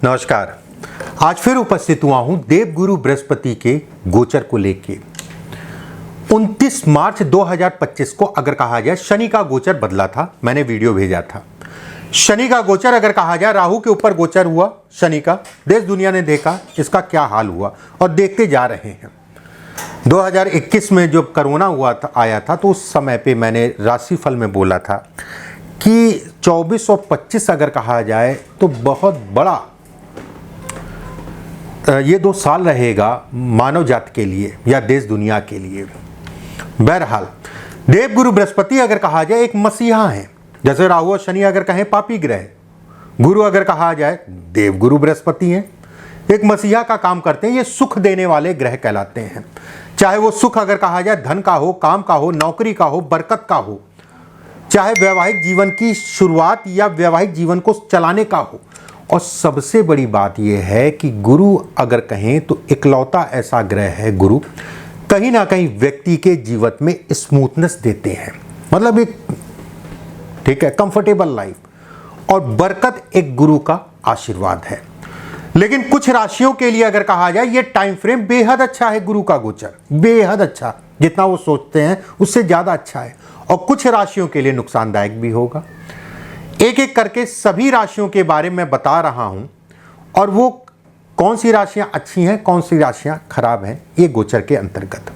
नमस्कार। आज फिर उपस्थित हुआ हूं देवगुरु बृहस्पति के गोचर को लेके। 29 मार्च 2025 को अगर कहा जाए शनि का गोचर बदला था, मैंने वीडियो भेजा था। शनि का गोचर अगर कहा जाए, राहु के ऊपर गोचर हुआ शनि का, देश दुनिया ने देखा इसका क्या हाल हुआ और देखते जा रहे हैं। 2021 में जब कोरोना हुआ था, आया था, तो उस समय पे मैंने राशिफल में बोला था कि 24 और 25 अगर कहा जाए तो बहुत बड़ा ये 2 साल रहेगा मानव जाति के लिए या देश दुनिया के लिए। बहरहाल देवगुरु बृहस्पति अगर कहा जाए एक मसीहा है, जैसे राहु और शनि अगर कहें पापी ग्रह, गुरु अगर कहा जाए देवगुरु बृहस्पति हैं, एक मसीहा का काम करते हैं। ये सुख देने वाले ग्रह कहलाते हैं। चाहे वो सुख अगर कहा जाए धन का हो, काम का हो, नौकरी का हो, बरकत का हो, चाहे वैवाहिक जीवन की शुरुआत या वैवाहिक जीवन को चलाने का हो। और सबसे बड़ी बात यह है कि गुरु अगर कहें तो इकलौता ऐसा ग्रह है, गुरु कहीं ना कहीं व्यक्ति के जीवन में स्मूथनेस देते हैं, मतलब एक ठीक है कंफर्टेबल लाइफ और बरकत एक गुरु का आशीर्वाद है। लेकिन कुछ राशियों के लिए अगर कहा जाए ये टाइम फ्रेम बेहद अच्छा है, गुरु का गोचर बेहद अच्छा, जितना वो सोचते हैं उससे ज़्यादा अच्छा है। और कुछ राशियों के लिए नुकसानदायक भी होगा। एक एक करके सभी राशियों के बारे में बता रहा हूं और वो कौन सी राशियां अच्छी हैं, कौन सी राशियां खराब हैं, ये गोचर के अंतर्गत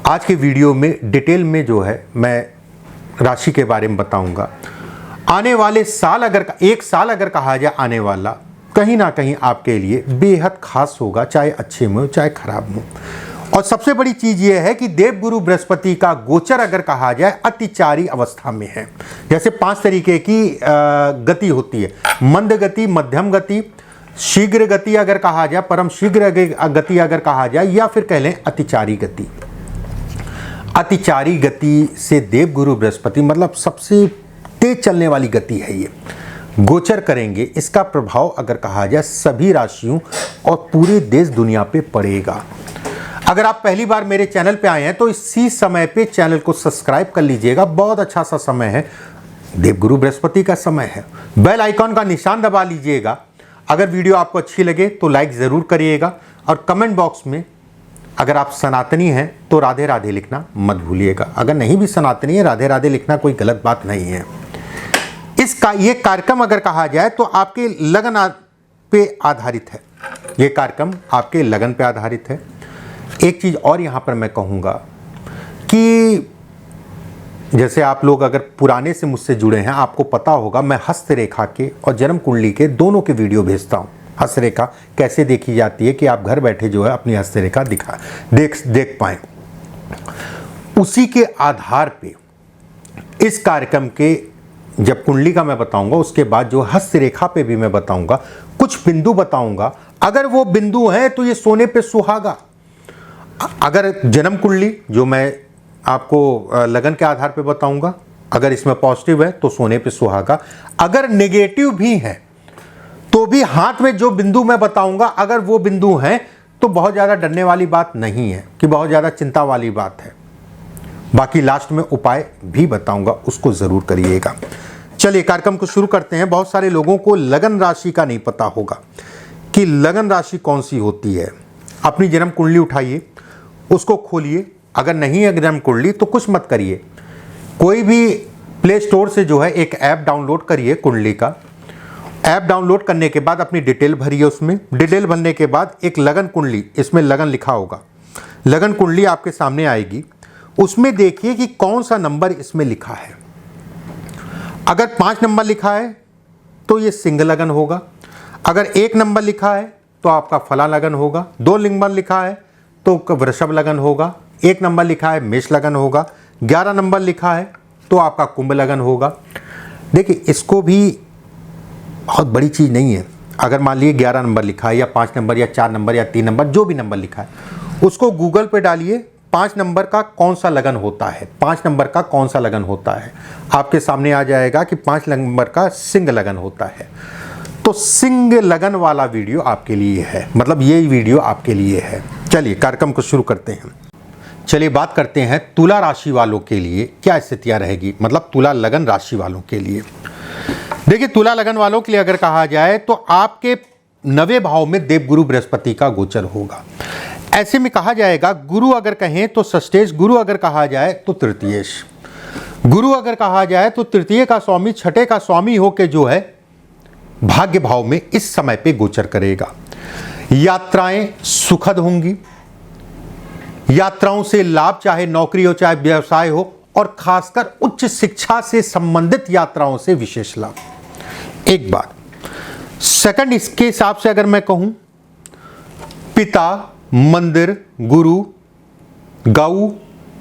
आज के वीडियो में डिटेल में जो है मैं राशि के बारे में बताऊंगा। आने वाले साल अगर एक साल अगर कहा जाए आने वाला कहीं ना कहीं आपके लिए बेहद खास होगा, चाहे अच्छे में हो चाहे खराब हो। और सबसे बड़ी चीज यह है कि देवगुरु बृहस्पति का गोचर अगर कहा जाए अतिचारी अवस्था में है। जैसे 5 तरीके की गति होती है, मंद गति, मध्यम गति, शीघ्र गति अगर कहा जाए, परम शीघ्र गति अगर कहा जाए, या फिर कह लें अतिचारी गति। अतिचारी गति से देवगुरु बृहस्पति मतलब सबसे तेज चलने वाली गति है, ये गोचर करेंगे। इसका प्रभाव अगर कहा जाए सभी राशियों और पूरे देश दुनिया पे पड़ेगा। अगर आप पहली बार मेरे चैनल पे आए हैं तो इसी समय पे चैनल को सब्सक्राइब कर लीजिएगा, बहुत अच्छा सा समय है, देवगुरु बृहस्पति का समय है। बेल आइकॉन का निशान दबा लीजिएगा। अगर वीडियो आपको अच्छी लगे तो लाइक ज़रूर करिएगा और कमेंट बॉक्स में अगर आप सनातनी हैं तो राधे राधे लिखना मत भूलिएगा। अगर नहीं भी सनातनी है, राधे राधे लिखना कोई गलत बात नहीं है। ये कार्यक्रम अगर कहा जाए तो आपके लगन पे आधारित है, ये कार्यक्रम आपके लगन पे आधारित है। एक चीज़ और यहाँ पर मैं कहूँगा कि जैसे आप लोग अगर पुराने से मुझसे जुड़े हैं, आपको पता होगा मैं हस्तरेखा के और जन्म कुंडली के दोनों के वीडियो भेजता हूँ। हस्तरेखा कैसे देखी जाती है कि आप घर बैठे जो है अपनी हस्तरेखा देख पाएँ। उसी के आधार पे इस कार्यक्रम के जब कुंडली का मैं बताऊंगा, उसके बाद जो हस्तरेखा पे भी मैं बताऊंगा, कुछ बिंदु बताऊंगा। अगर वो बिंदु हैं तो ये सोने पे सुहागा। अगर जन्म कुंडली जो मैं आपको लगन के आधार पे बताऊंगा, अगर इसमें पॉजिटिव है तो सोने पे सुहागा। अगर नेगेटिव भी है तो भी हाथ में जो बिंदु मैं बताऊंगा, अगर वो बिंदु हैं तो बहुत ज़्यादा डरने वाली बात नहीं है कि बहुत ज़्यादा चिंता वाली बात है। बाकी लास्ट में उपाय भी बताऊंगा, उसको ज़रूर करिएगा। चलिए कार्यक्रम को शुरू करते हैं। बहुत सारे लोगों को लगन राशि का नहीं पता होगा कि लगन राशि कौन सी होती है। अपनी जन्म कुंडली उठाइए, उसको खोलिए। अगर नहीं है जन्म कुंडली तो कुछ मत करिए, कोई भी प्ले स्टोर से जो है एक ऐप डाउनलोड करिए कुंडली का। ऐप डाउनलोड करने के बाद अपनी डिटेल भरिए, उसमें डिटेल भरने के बाद एक लगन कुंडली, इसमें लगन लिखा होगा, लगन कुंडली आपके सामने आएगी। उसमें देखिए कि कौन सा नंबर इसमें लिखा है। अगर 5 नंबर लिखा है तो ये सिंह लगन होगा। अगर 1 नंबर लिखा है तो आपका फला लगन होगा। 2 नंबर लिखा है तो वृषभ लगन होगा। 1 नंबर लिखा है मेष लगन होगा। 11 नंबर लिखा है तो आपका कुंभ लगन होगा। देखिए इसको भी बहुत बड़ी चीज़ नहीं है। अगर मान लीजिए 11 नंबर लिखा है या 5 नंबर या 4 नंबर या 3 नंबर, जो भी नंबर लिखा है, उसको गूगल पे डालिए 5 नंबर का कौन सा लगन होता है, 5 नंबर का कौन सा लगन होता है, आपके सामने आ जाएगा कि 5 नंबर का सिंह लगन होता है। तो सिंह लगन वाला वीडियो आपके लिए है, मतलब ये वीडियो आपके लिए है। चलिए कार्यक्रम को शुरू करते हैं। चलिए बात करते हैं तुला राशि वालों के लिए क्या स्थितियां रहेगी, मतलब तुला लगन राशि वालों के लिए। देखिए, तुला लगन वालों के लिए अगर कहा जाए तो आपके 9वें भाव में देवगुरु बृहस्पति का गोचर होगा। ऐसे में कहा जाएगा गुरु अगर कहें तो षष्ठेश, गुरु अगर कहा जाए तो तृतीयेश, गुरु अगर कहा जाए तो तृतीय का स्वामी, छठे का स्वामी होके जो है भाग्य भाव में इस समय पे गोचर करेगा। यात्राएं सुखद होंगी, यात्राओं से लाभ, चाहे नौकरी हो चाहे व्यवसाय हो, और खासकर उच्च शिक्षा से संबंधित यात्राओं से विशेष लाभ। एक बात। सेकंड, इसके हिसाब से अगर मैं कहूं, पिता, मंदिर, गुरु, गौ,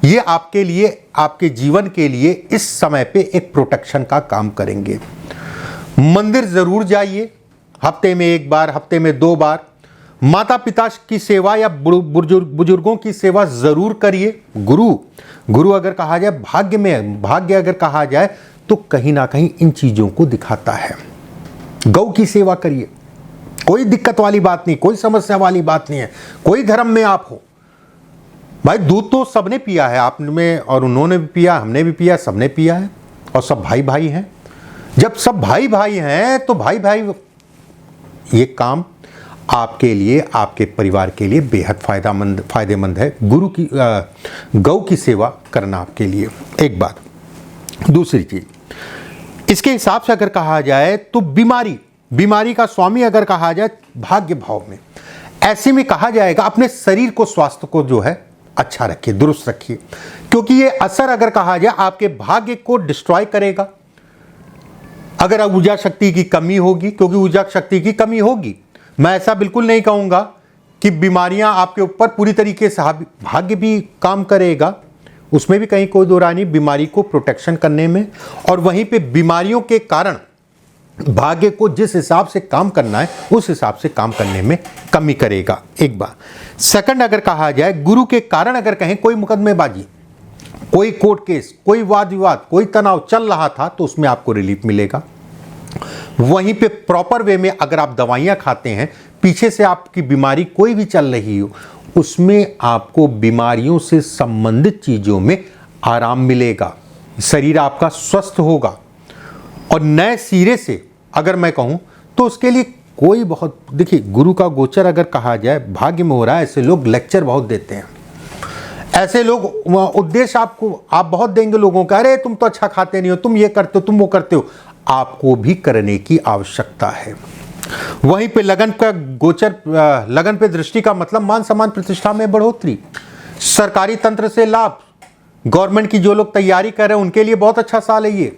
ये आपके लिए, आपके जीवन के लिए इस समय पे एक प्रोटेक्शन का काम करेंगे। मंदिर जरूर जाइए, हफ्ते में 1 बार, हफ्ते में 2 बार। माता पिता की सेवा या बुजुर्गों की सेवा जरूर करिए। गुरु अगर कहा जाए, भाग्य अगर कहा जाए तो कहीं ना कहीं इन चीजों को दिखाता है। गौ की सेवा करिए, कोई दिक्कत वाली बात नहीं, कोई समस्या वाली बात नहीं है। कोई धर्म में आप हो, भाई दूध तो सबने पिया है, आपने और उन्होंने भी पिया, हमने भी पिया, सबने पिया है, और सब भाई भाई हैं। जब सब भाई भाई हैं तो भाई भाई, ये काम आपके लिए, आपके परिवार के लिए बेहद फायदेमंद है। गौ की सेवा करना आपके लिए एक बात। दूसरी चीज, इसके हिसाब से अगर कहा जाए तो बीमारी का स्वामी अगर कहा जाए भाग्य भाव में, ऐसे में कहा जाएगा अपने शरीर को, स्वास्थ्य को जो है अच्छा रखिए, दुरुस्त रखिए, क्योंकि ये असर अगर कहा जाए आपके भाग्य को डिस्ट्रॉय करेगा। अगर ऊर्जा शक्ति की कमी होगी, क्योंकि ऊर्जा शक्ति की कमी होगी, मैं ऐसा बिल्कुल नहीं कहूंगा कि बीमारियां आपके ऊपर पूरी तरीके से, भाग्य भी काम करेगा, उसमें भी कहीं कोई दो राय नहीं, बीमारी को प्रोटेक्शन करने में, और वहीं पे बीमारियों के कारण भाग्य को जिस हिसाब से काम करना है उस हिसाब से काम करने में कमी करेगा। एक बार। सेकंड, अगर कहा जाए गुरु के कारण अगर कहें कोई मुकदमेबाजी, कोई कोर्ट केस, कोई वाद विवाद, कोई तनाव चल रहा था तो उसमें आपको रिलीफ मिलेगा। वहीं पे प्रॉपर वे में अगर आप दवाइयां खाते हैं, पीछे से आपकी बीमारी कोई भी चल रही हो, उसमें आपको बीमारियों से संबंधित चीजों में आराम मिलेगा, शरीर आपका स्वस्थ होगा, और नए सिरे से अगर मैं कहूं तो उसके लिए कोई बहुत, देखिए गुरु का गोचर अगर कहा जाए भाग्य में हो रहा है, ऐसे लोग लेक्चर बहुत देते हैं, ऐसे लोग उद्देश्य आप बहुत देंगे लोगों का, अरे तुम तो अच्छा खाते नहीं हो, तुम ये करते हो, तुम वो करते हो, आपको भी करने की आवश्यकता है। वहीं पे लगन का गोचर, लगन पे दृष्टि का मतलब मान सम्मान प्रतिष्ठा में बढ़ोतरी, सरकारी तंत्र से लाभ, गवर्नमेंट की जो लोग तैयारी कर रहे हैं उनके लिए बहुत अच्छा साल है ये।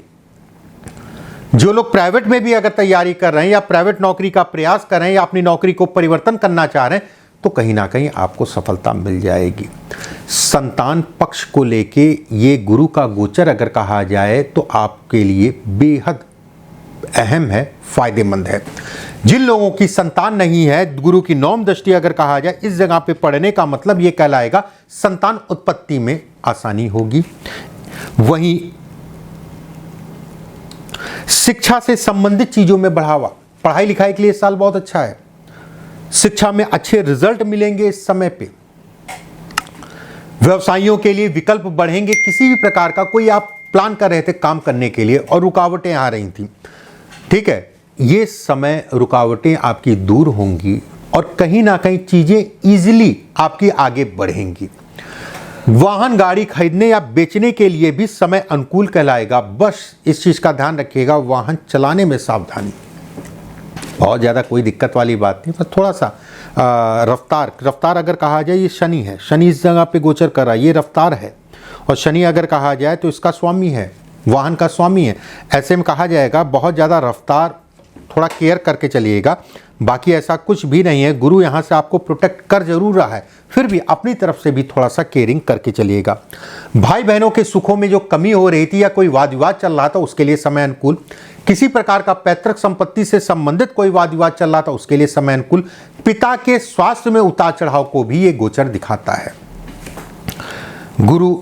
जो लोग प्राइवेट में भी अगर तैयारी कर रहे हैं या प्राइवेट नौकरी का प्रयास कर रहे हैं या अपनी नौकरी को परिवर्तन करना चाह रहे हैं तो कहीं ना कहीं आपको सफलता मिल जाएगी। संतान पक्ष को लेके ये गुरु का गोचर अगर कहा जाए तो आपके लिए बेहद अहम है, फायदेमंद है। जिन लोगों की संतान नहीं है, गुरु की 9वीं दृष्टि अगर कहा जाए इस जगह पे पढ़ने का मतलब ये कहलाएगा संतान उत्पत्ति में आसानी होगी। वहीं शिक्षा से संबंधित चीजों में बढ़ावा, पढ़ाई लिखाई के लिए साल बहुत अच्छा है, शिक्षा में अच्छे रिजल्ट मिलेंगे इस समय पे। व्यवसायियों के लिए विकल्प बढ़ेंगे, किसी भी प्रकार का कोई आप प्लान कर रहे थे काम करने के लिए और रुकावटें आ रही थी, ठीक है, ये समय रुकावटें आपकी दूर होंगी और कहीं ना कहीं चीजें इजीली आपकी आगे बढ़ेंगी। वाहन गाड़ी खरीदने या बेचने के लिए भी समय अनुकूल कहलाएगा। बस इस चीज का ध्यान रखिएगा, वाहन चलाने में सावधानी, बहुत ज्यादा कोई दिक्कत वाली बात नहीं, बस थोड़ा सा रफ्तार अगर कहा जाए, ये शनि है, शनि इस जगह पे गोचर कर रहा है, ये रफ्तार है, और शनि अगर कहा जाए तो इसका स्वामी है, वाहन का स्वामी है। ऐसे में कहा जाएगा बहुत ज़्यादा रफ्तार, थोड़ा केयर करके चलिएगा, बाकी ऐसा कुछ भी नहीं है। गुरु यहाँ से आपको प्रोटेक्ट कर जरूर रहा है, फिर भी अपनी तरफ से भी थोड़ा सा केयरिंग करके चलिएगा। भाई बहनों के सुखों में जो कमी हो रही थी या कोई वाद विवाद चल रहा था उसके लिए समय अनुकूल, किसी प्रकार का पैतृक संपत्ति से संबंधित कोई वाद विवाद चल रहा था उसके लिए समय अनुकूल। पिता के स्वास्थ्य में उतार चढ़ाव को भी ये गोचर दिखाता है। गुरु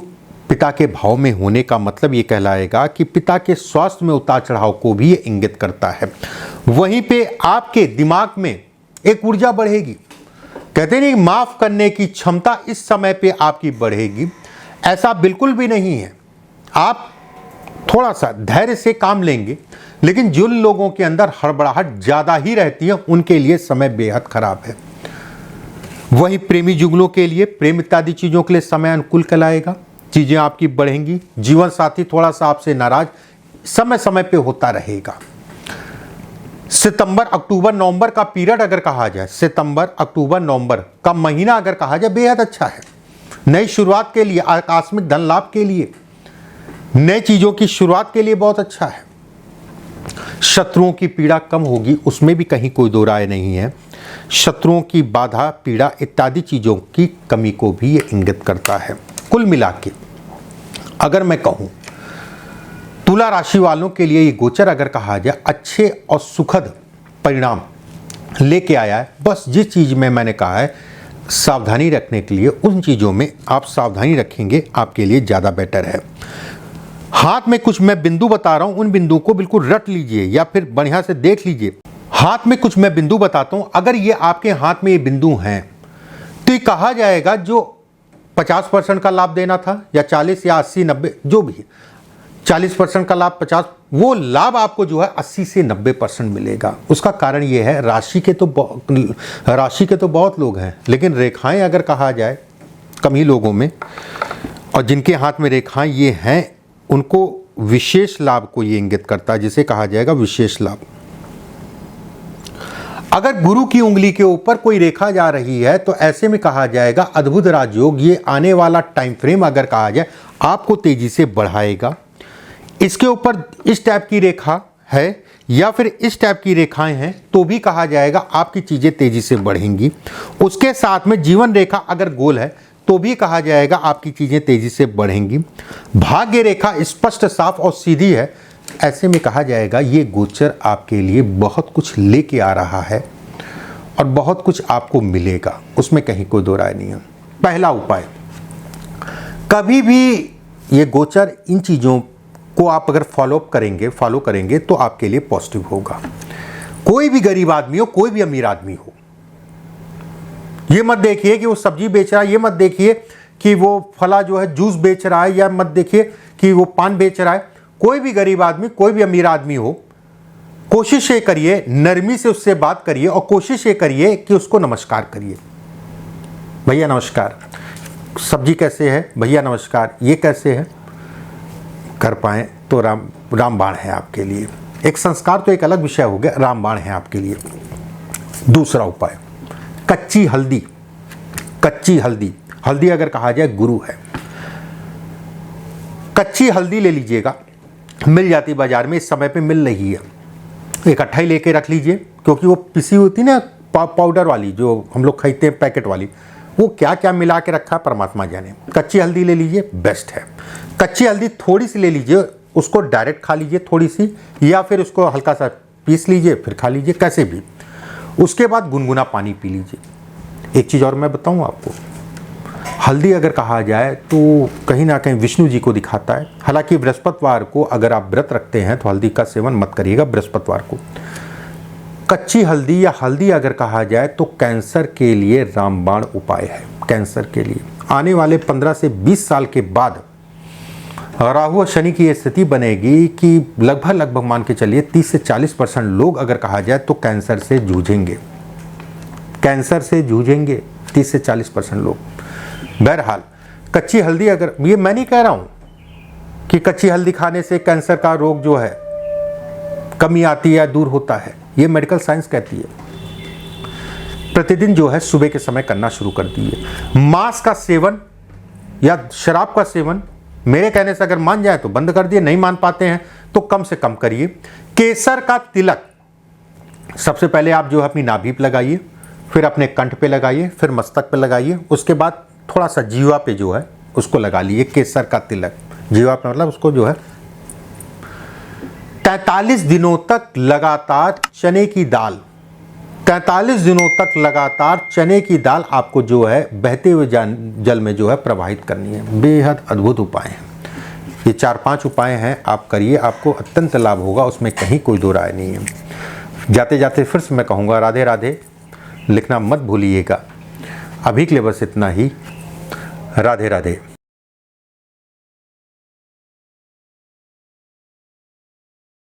पिता के भाव में होने का मतलब ये कहलाएगा कि पिता के स्वास्थ्य में उतार चढ़ाव को भी ये इंगित करता है। वहीं पे आपके दिमाग में एक ऊर्जा बढ़ेगी, कहते नहीं माफ करने की क्षमता इस समय पे आपकी बढ़ेगी, ऐसा बिल्कुल भी नहीं है। आप थोड़ा सा धैर्य से काम लेंगे, लेकिन जिन लोगों के अंदर हड़बड़ाहट ज़्यादा ही रहती है उनके लिए समय बेहद खराब है। वही प्रेमी जुगलों के लिए, प्रेम इत्यादि चीज़ों के लिए समय अनुकूल कहलाएगा। चीज़ें आपकी बढ़ेंगी। जीवन साथी थोड़ा सा आपसे नाराज समय समय पे होता रहेगा। सितंबर, अक्टूबर, नवंबर का पीरियड अगर कहा जाए, सितंबर, अक्टूबर, नवंबर का महीना अगर कहा जाए बेहद अच्छा है। नई शुरुआत के लिए, आकस्मिक धन लाभ के लिए, नई चीज़ों की शुरुआत के लिए बहुत अच्छा है। शत्रुओं की पीड़ा कम होगी, उसमें भी कहीं कोई दो राय नहीं है। शत्रुओं की बाधा, पीड़ा इत्यादि चीज़ों की कमी को भी ये इंगित करता है। कुल मिला के अगर मैं कहूँ तुला राशि वालों के लिए ये गोचर अगर कहा जाए अच्छे और सुखद परिणाम लेके आया है। बस जिस चीज़ में मैंने कहा है सावधानी रखने के लिए, उन चीज़ों में आप सावधानी रखेंगे आपके लिए ज़्यादा बेटर है। हाथ में कुछ मैं बिंदु बता रहा हूँ, उन बिंदुओं को बिल्कुल रट लीजिए या फिर बढ़िया से देख लीजिए। हाथ में कुछ मैं बिंदु बताता हूँ, अगर ये आपके हाथ में ये बिंदु हैं तो ये कहा जाएगा जो 50% का लाभ देना था या 40 या 80, 90 जो भी 40% का लाभ 50, वो लाभ आपको जो है 80 से 90% मिलेगा। उसका कारण ये है राशि के तो बहुत लोग हैं, लेकिन रेखाएं अगर कहा जाए कम ही लोगों में, और जिनके हाथ में रेखाएं ये हैं उनको विशेष लाभ को ये इंगित करता है, जिसे कहा जाएगा विशेष लाभ। अगर गुरु की उंगली के ऊपर कोई रेखा जा रही है तो ऐसे में कहा जाएगा अद्भुत राजयोग। ये आने वाला टाइम फ्रेम अगर कहा जाए आपको तेजी से बढ़ाएगा। इसके ऊपर इस टाइप की रेखा है या फिर इस टाइप की रेखाएं हैं तो भी कहा जाएगा आपकी चीज़ें तेजी से बढ़ेंगी। उसके साथ में जीवन रेखा अगर गोल है तो भी कहा जाएगा आपकी चीज़ें तेजी से बढ़ेंगी। भाग्य रेखा स्पष्ट, साफ और सीधी है, ऐसे में कहा जाएगा ये गोचर आपके लिए बहुत कुछ लेके आ रहा है और बहुत कुछ आपको मिलेगा, उसमें कहीं कोई दो राय नहीं है। पहला उपाय, कभी भी ये गोचर इन चीज़ों को आप अगर फॉलो करेंगे तो आपके लिए पॉजिटिव होगा। कोई भी गरीब आदमी हो, कोई भी अमीर आदमी हो, ये मत देखिए कि वो सब्जी बेच रहा है, ये मत देखिए कि वो फला जो है जूस बेच रहा है, या मत देखिए कि वो पान बेच रहा है। कोई भी गरीब आदमी, कोई भी अमीर आदमी हो, कोशिश ये करिए नरमी से उससे बात करिए और कोशिश ये करिए कि उसको नमस्कार करिए। भैया नमस्कार, सब्जी कैसे है? भैया नमस्कार, ये कैसे है? कर पाएँ तो रामबाण है आपके लिए। एक संस्कार तो एक अलग विषय हो गया, रामबाण है आपके लिए। दूसरा उपाय, कच्ची हल्दी। कच्ची हल्दी, हल्दी अगर कहा जाए गुरु है। कच्ची हल्दी ले लीजिएगा, मिल जाती बाजार में, इस समय पे मिल रही है। इकट्ठा ही लेके रख लीजिए, क्योंकि वो पिसी होती ना पाउडर वाली जो हम लोग खरीदते हैं पैकेट वाली, वो क्या क्या मिला के रखा परमात्मा जाने। कच्ची हल्दी ले लीजिए, बेस्ट है। कच्ची हल्दी थोड़ी सी ले लीजिए, उसको डायरेक्ट खा लीजिए थोड़ी सी, या फिर उसको हल्का सा पीस लीजिए फिर खा लीजिए, कैसे भी। उसके बाद गुनगुना पानी पी लीजिए। एक चीज़ और मैं बताऊँ आपको, हल्दी अगर कहा जाए तो कहीं ना कहीं विष्णु जी को दिखाता है। हालांकि बृहस्पतिवार को अगर आप व्रत रखते हैं तो हल्दी का सेवन मत करिएगा बृहस्पतिवार को। कच्ची हल्दी या हल्दी अगर कहा जाए तो कैंसर के लिए रामबाण उपाय है। कैंसर के लिए आने वाले 15 से 20 साल के बाद राहु और शनि की स्थिति बनेगी कि लगभग मान के चलिए 30 से 40% लोग अगर कहा जाए तो कैंसर से जूझेंगे। कैंसर से जूझेंगे 30 से 40% लोग। बहरहाल कच्ची हल्दी, अगर ये मैं नहीं कह रहा हूँ कि कच्ची हल्दी खाने से कैंसर का रोग जो है कमी आती है या दूर होता है, ये मेडिकल साइंस कहती है। प्रतिदिन जो है सुबह के समय करना शुरू कर दीजिए। मांस का सेवन या शराब का सेवन मेरे कहने से अगर मान जाए तो बंद कर दिए, नहीं मान पाते हैं तो कम से कम करिए। केसर का तिलक सबसे पहले आप जो है अपनी नाभि पे लगाइए, फिर अपने कंठ पे लगाइए, फिर मस्तक पे लगाइए, उसके बाद थोड़ा सा जीवा पे जो है उसको लगा लीजिए केसर का तिलक। जीवा पे मतलब उसको जो है 43 दिनों तक लगातार चने की दाल, 43 दिनों तक लगातार चने की दाल आपको जो है बहते हुए जल में जो है प्रवाहित करनी है। बेहद अद्भुत उपाय हैं ये। 4-5 उपाय हैं, आप करिए, आपको अत्यंत लाभ होगा, उसमें कहीं कोई दो राय नहीं है। जाते जाते फिर से मैं कहूँगा राधे राधे लिखना मत भूलिएगा। अभी के लिए बस इतना ही। राधे राधे।